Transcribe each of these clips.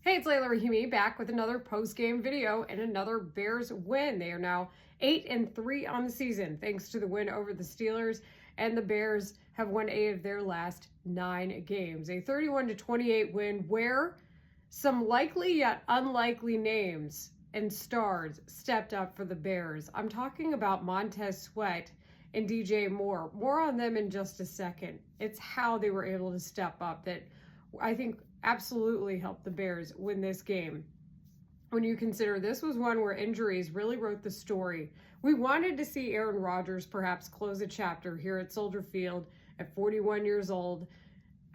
Hey, it's Leila Rahimi back with another post-game video and another Bears win. They are now 8-3 on the season thanks to the win over the Steelers, and the Bears have won 8 of their last 9 games. A 31-28 win where some likely yet unlikely names and stars stepped up for the Bears. I'm talking about Montez Sweat and DJ Moore. More on them in just a second. It's how they were able to step up that I think absolutely helped the Bears win this game. When you consider this was one where injuries really wrote the story. We wanted to see Aaron Rodgers perhaps close a chapter here at Soldier Field at 41 years old.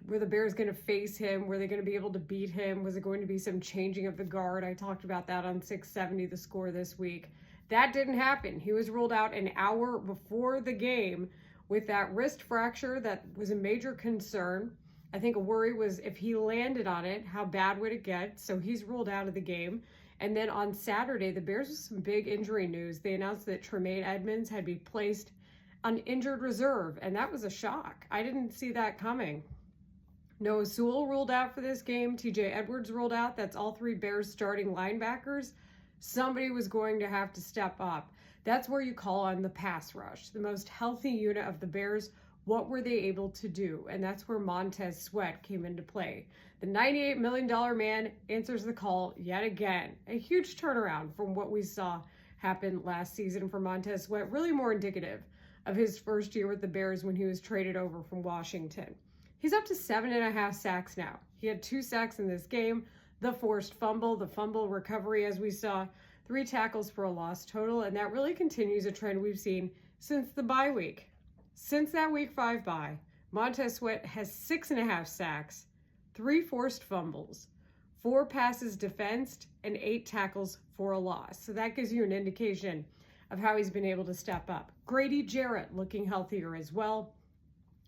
Were the Bears going to face him? Were they going to be able to beat him? Was it going to be some changing of the guard? I talked about that on 670 The Score this week. That didn't happen. He was ruled out an hour before the game with that wrist fracture that was a major concern. I think a worry was if he landed on it, how bad would it get? So he's ruled out of the game. And then on Saturday, the Bears with some big injury news. They announced that Tremaine Edmonds had been placed on injured reserve, and that was a shock. I didn't see that coming. Noah Sewell ruled out for this game. TJ Edwards ruled out. That's all 3 Bears starting linebackers. Somebody was going to have to step up. That's where you call on the pass rush, the most healthy unit of the Bears. What were they able to do? And that's where Montez Sweat came into play. The $98 million man answers the call yet again. A huge turnaround from what we saw happen last season for Montez Sweat, really more indicative of his first year with the Bears when he was traded over from Washington. He's up to 7.5 sacks now. He had 2 sacks in this game, the forced fumble, the fumble recovery as we saw, 3 tackles for a loss total, and that really continues a trend we've seen since the bye week. Since that week 5 bye, Montez Sweat has 6.5 sacks, 3 forced fumbles, 4 passes defensed, and 8 tackles for a loss. So that gives you an indication of how he's been able to step up. Grady Jarrett looking healthier as well.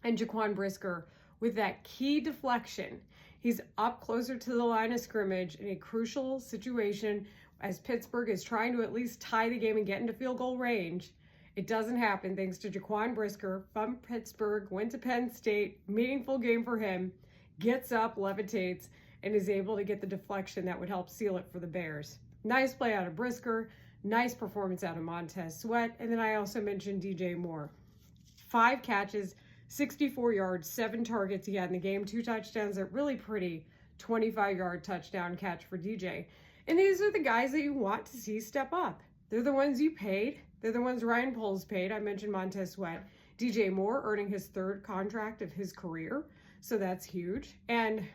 And Jaquan Brisker with that key deflection. He's up closer to the line of scrimmage in a crucial situation as Pittsburgh is trying to at least tie the game and get into field goal range. It doesn't happen thanks to Jaquan Brisker from Pittsburgh, went to Penn State, meaningful game for him, gets up, levitates, and is able to get the deflection that would help seal it for the Bears. Nice play out of Brisker, nice performance out of Montez Sweat, and then I also mentioned DJ Moore. 5 catches, 64 yards, 7 targets he had in the game, 2 touchdowns, a really pretty 25-yard touchdown catch for DJ. And these are the guys that you want to see step up. They're the ones you paid. They're the ones Ryan Poles paid. I mentioned Montez Sweat. DJ Moore earning his 3rd contract of his career. So that's huge. And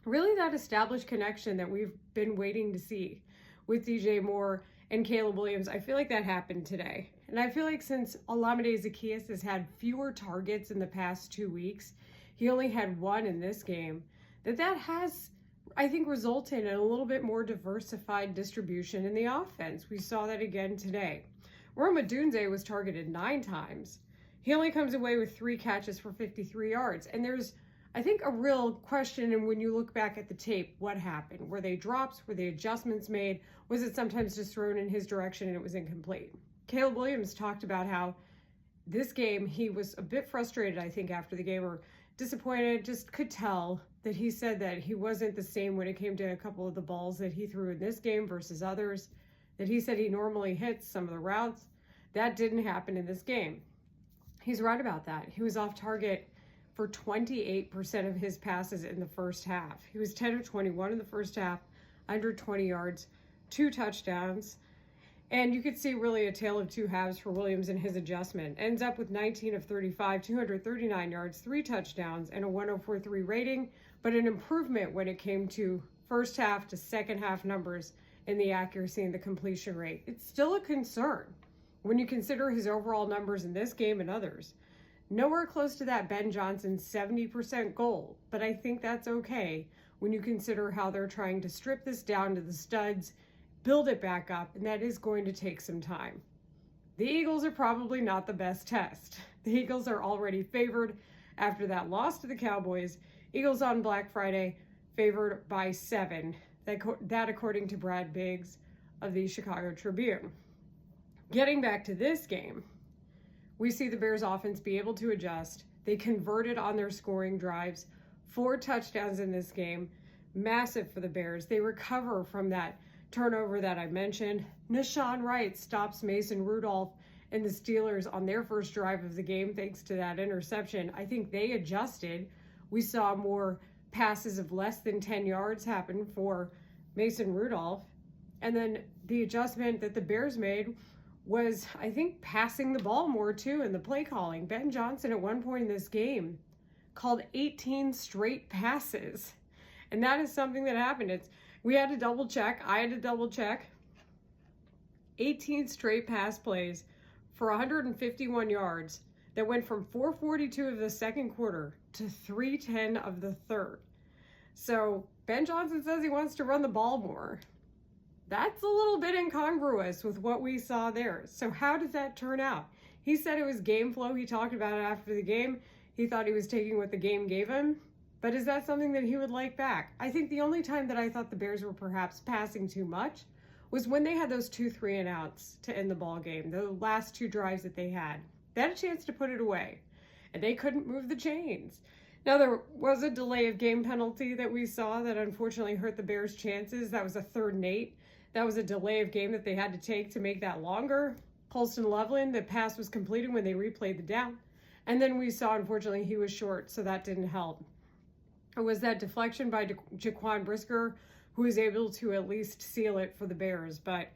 really that established connection that we've been waiting to see with DJ Moore and Caleb Williams. I feel like that happened today. And I feel like since Olamide Zaccheaus has had fewer targets in the past 2 weeks, he only had 1 in this game, that has, I think, resulted in a little bit more diversified distribution in the offense. We saw that again today. Rome Odunze was targeted 9 times. He only comes away with 3 catches for 53 yards. And there's, I think, a real question, and when you look back at the tape, what happened? Were they drops? Were they adjustments made? Was it sometimes just thrown in his direction and it was incomplete? Caleb Williams talked about how this game, he was a bit frustrated, I think, after the game, or disappointed, just could tell that he said that he wasn't the same when it came to a couple of the balls that he threw in this game versus others, that he said he normally hits some of the routes. That didn't happen in this game. He's right about that. He was off target for 28% of his passes in the first half. He was 10 of 21 in the first half, under 20 yards, 2 touchdowns. And you could see really a tale of 2 halves for Williams in his adjustment. Ends up with 19 of 35, 239 yards, 3 touchdowns, and a 104.3 rating, but an improvement when it came to first half to second half numbers in the accuracy and the completion rate. It's still a concern when you consider his overall numbers in this game and others. Nowhere close to that Ben Johnson 70% goal, but I think that's okay when you consider how they're trying to strip this down to the studs, build it back up, and that is going to take some time. The Eagles are probably not the best test. The Eagles are already favored after that loss to the Cowboys. Eagles on Black Friday favored by 7. That according to Brad Biggs of the Chicago Tribune. Getting back to this game, we see the Bears offense be able to adjust. They converted on their scoring drives, 4 touchdowns in this game, massive for the Bears. They recover from that turnover that I mentioned. Nashawn Wright stops Mason Rudolph and the Steelers on their first drive of the game thanks to that interception. I think they adjusted. We saw more passes of less than 10 yards happen for Mason Rudolph. And then the adjustment that the Bears made was, I think, passing the ball more too in the play calling. Ben Johnson at one point in this game called 18 straight passes. And that is something that happened. We had to double check. I had to double check. 18 straight pass plays for 151 yards that went from 442 of the second quarter to 310 of the third. So Ben Johnson says he wants to run the ball more. That's a little bit incongruous with what we saw there. So how does that turn out? He said it was game flow. He talked about it after the game. He thought he was taking what the game gave him. But is that something that he would like back? I think the only time that I thought the Bears were perhaps passing too much was when they had those 2 3-and-outs to end the ball game, the last 2 drives that they had. They had a chance to put it away, and they couldn't move the chains. Now, there was a delay of game penalty that we saw that unfortunately hurt the Bears' chances. That was a 3rd and 8. That was a delay of game that they had to take to make that longer. Colston Loveland, the pass was completed when they replayed the down. And then we saw, unfortunately, he was short, so that didn't help. It was that deflection by Jaquan Brisker who was able to at least seal it for the Bears. But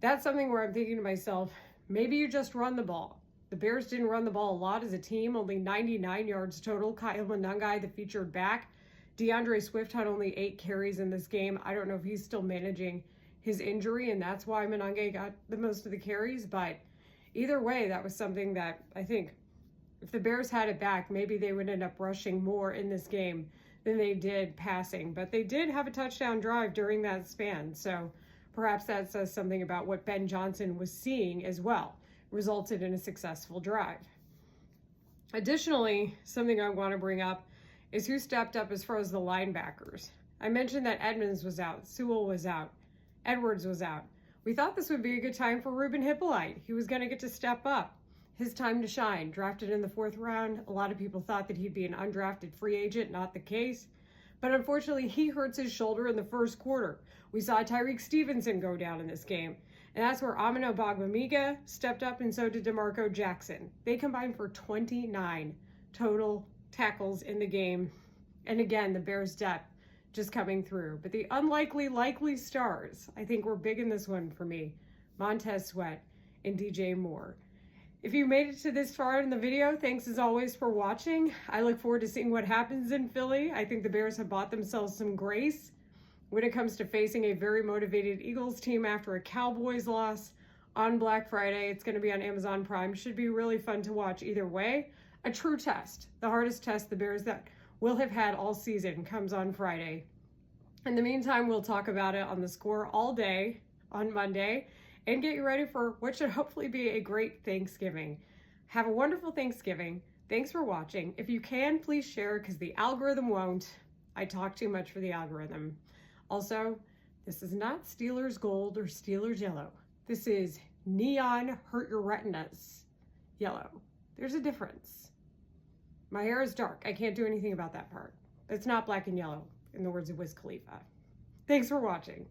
that's something where I'm thinking to myself, maybe you just run the ball. The Bears didn't run the ball a lot as a team, only 99 yards total. Kyle Monangai, the featured back. DeAndre Swift had only 8 carries in this game. I don't know if he's still managing his injury, and that's why Monangai got the most of the carries. But either way, that was something that I think if the Bears had it back, maybe they would end up rushing more in this game than they did passing. But they did have a touchdown drive during that span. So perhaps that says something about what Ben Johnson was seeing as well. Resulted in a successful drive. Additionally, something I want to bring up is who stepped up as far as the linebackers. I mentioned that Edmonds was out, Sewell was out, Edwards was out. We thought this would be a good time for Ruben Hippolyte. He was going to get to step up. His time to shine. Drafted in the 4th round. A lot of people thought that he'd be an undrafted free agent. Not the case. But unfortunately, he hurts his shoulder in the first quarter. We saw Tyreek Stevenson go down in this game. And that's where Amino Bagbamiga stepped up, and so did DeMarco Jackson. They combined for 29 total tackles in the game. And again, the Bears' depth just coming through. But the unlikely, likely stars, I think, were big in this one for me. Montez Sweat and DJ Moore. If you made it to this far in the video, thanks as always for watching. I look forward to seeing what happens in Philly. I think the Bears have bought themselves some grace when it comes to facing a very motivated Eagles team after a Cowboys loss on Black Friday. It's going to be on Amazon Prime. Should be really fun to watch either way. A true test. The hardest test the Bears that will have had all season comes on Friday. In the meantime, we'll talk about it on The Score all day on Monday and get you ready for what should hopefully be a great Thanksgiving. Have a wonderful Thanksgiving. Thanks for watching. If you can, please share because the algorithm won't. I talk too much for the algorithm. Also, this is not Steelers gold or Steelers yellow. This is neon hurt your retinas yellow. There's a difference. My hair is dark. I can't do anything about that part. It's not black and yellow, in the words of Wiz Khalifa. Thanks for watching.